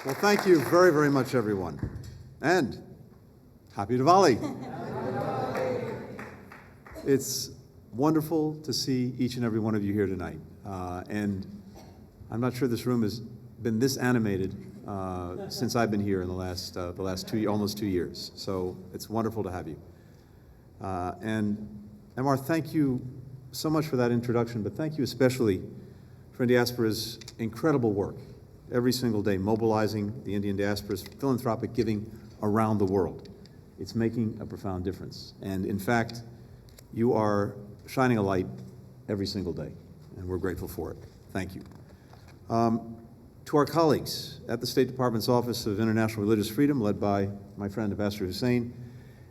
Well, thank you very, very much, everyone. And happy Diwali. It's wonderful to see each and every one of you here tonight. And I'm not sure this room has been this animated since I've been here in the last almost 2 years. So it's wonderful to have you. And Amar, thank you so much for that introduction, but thank you especially for Indiaspora's incredible work every single day, mobilizing the Indian diaspora's philanthropic giving around the world. It's making a profound difference. And in fact, you are shining a light every single day, and we're grateful for it. Thank you. To our colleagues at the State Department's Office of International Religious Freedom, led by my friend Ambassador Hussain,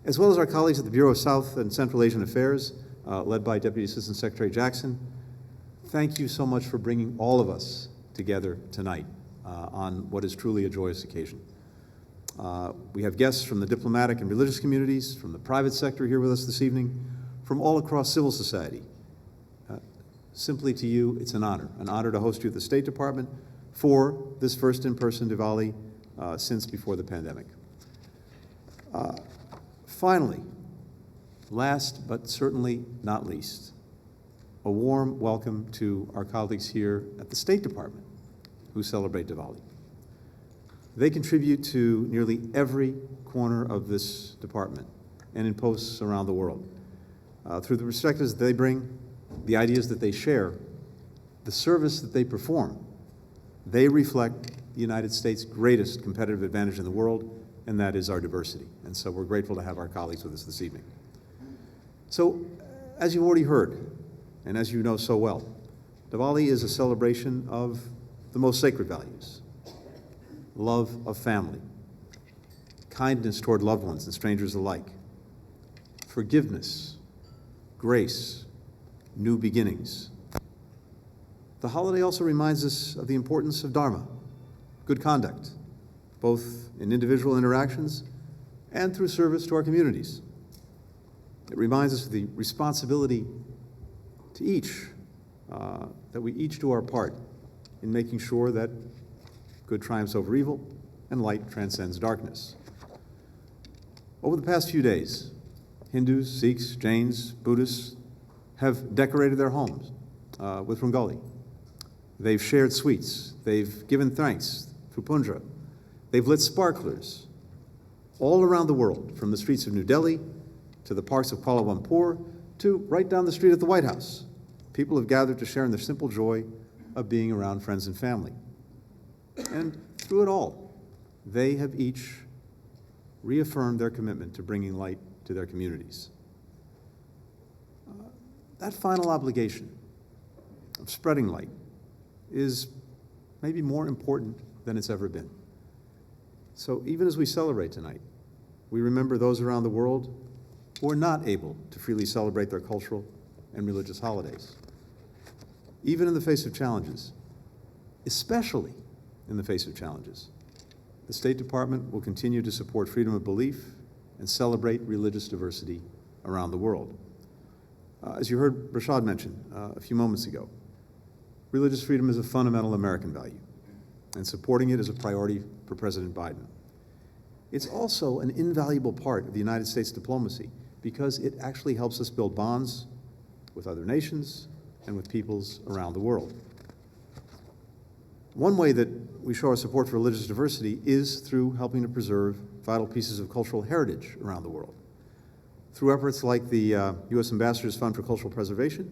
as well as our colleagues at the Bureau of South and Central Asian Affairs, led by Deputy Assistant Secretary Jackson, thank you so much for bringing all of us together tonight on what is truly a joyous occasion. We have guests from the diplomatic and religious communities, from the private sector here with us this evening, from all across civil society. Simply to you, it's an honor to host you at the State Department for this first in-person Diwali since before the pandemic. Finally, last but certainly not least, a warm welcome to our colleagues here at the State Department who celebrate Diwali. They contribute to nearly every corner of this department and in posts around the world. Through the perspectives they bring, the ideas that they share, the service that they perform, they reflect the United States' greatest competitive advantage in the world, and that is our diversity. And so we're grateful to have our colleagues with us this evening. So, as you've already heard, and as you know so well, Diwali is a celebration of the most sacred values: love of family, kindness toward loved ones and strangers alike, forgiveness, grace, new beginnings. The holiday also reminds us of the importance of Dharma, good conduct, both in individual interactions and through service to our communities. It reminds us of the responsibility to each, that we each do our part in making sure that good triumphs over evil and light transcends darkness. Over the past few days, Hindus, Sikhs, Jains, Buddhists have decorated their homes with Rangoli. They've shared sweets. They've given thanks through Punja. They've lit sparklers all around the world, from the streets of New Delhi to the parks of Kuala Lumpur to right down the street at the White House. People have gathered to share in the simple joy of being around friends and family. And through it all, they have each reaffirmed their commitment to bringing light to their communities. That final obligation of spreading light is maybe more important than it's ever been. So even as we celebrate tonight, we remember those around the world who are not able to freely celebrate their cultural and religious holidays. Even in the face of challenges, especially in the face of challenges, the State Department will continue to support freedom of belief and celebrate religious diversity around the world. As you heard Rashad mention a few moments ago, religious freedom is a fundamental American value, and supporting it is a priority for President Biden. It's also an invaluable part of the United States diplomacy because it actually helps us build bonds with other nations and with peoples around the world. One way that we show our support for religious diversity is through helping to preserve vital pieces of cultural heritage around the world. Through efforts like the U.S. Ambassador's Fund for Cultural Preservation,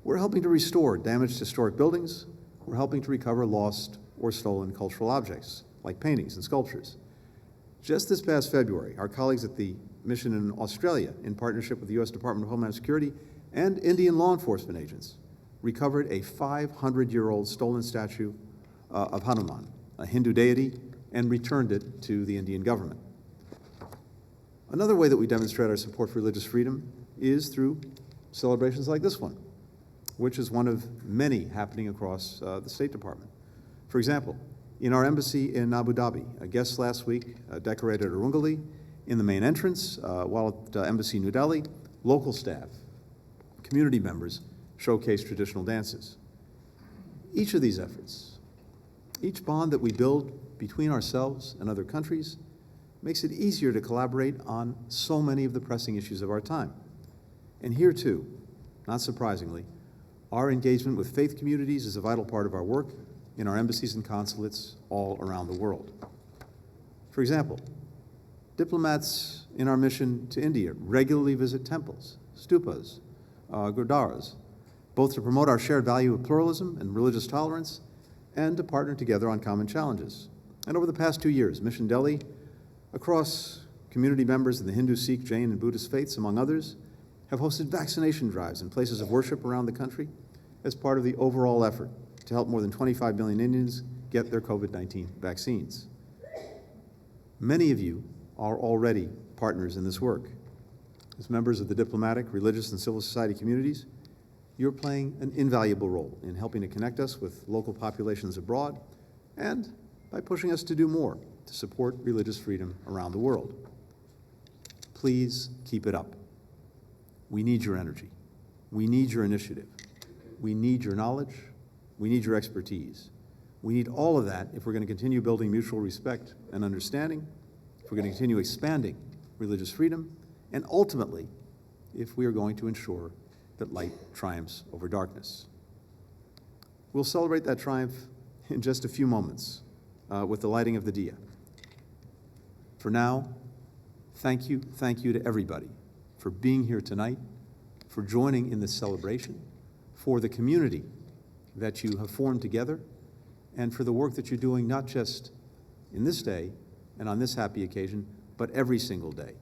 we're helping to restore damaged historic buildings. We're helping to recover lost or stolen cultural objects, like paintings and sculptures. Just this past February, our colleagues at the mission in Australia, in partnership with the U.S. Department of Homeland Security and Indian law enforcement agents, recovered a 500-year-old stolen statue of Hanuman, a Hindu deity, and returned it to the Indian government. Another way that we demonstrate our support for religious freedom is through celebrations like this one, which is one of many happening across the State Department. For example, in our embassy in Abu Dhabi, a guest last week decorated a Rangoli in the main entrance, while at Embassy New Delhi, local staff, community members showcased traditional dances. Each of these efforts Each bond that we build between ourselves and other countries makes it easier to collaborate on so many of the pressing issues of our time. And here too, not surprisingly, our engagement with faith communities is a vital part of our work in our embassies and consulates all around the world. For example, diplomats in our mission to India regularly visit temples, stupas, gurdwaras, both to promote our shared value of pluralism and religious tolerance and to partner together on common challenges. And over the past 2 years, Mission Delhi, across community members of the Hindu, Sikh, Jain, and Buddhist faiths, among others, have hosted vaccination drives in places of worship around the country as part of the overall effort to help more than 25 million Indians get their COVID-19 vaccines. Many of you are already partners in this work. As members of the diplomatic, religious, and civil society communities, you're playing an invaluable role in helping to connect us with local populations abroad and by pushing us to do more to support religious freedom around the world. Please keep it up. We need your energy. We need your initiative. We need your knowledge. We need your expertise. We need all of that if we're going to continue building mutual respect and understanding, if we're going to continue expanding religious freedom, and ultimately, if we are going to ensure that light triumphs over darkness. We'll celebrate that triumph in just a few moments with the lighting of the Diya. For now, thank you to everybody for being here tonight, for joining in this celebration, for the community that you have formed together, and for the work that you're doing not just in this day and on this happy occasion, but every single day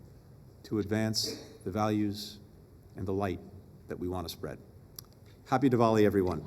to advance the values and the light that we want to spread. Happy Diwali, everyone.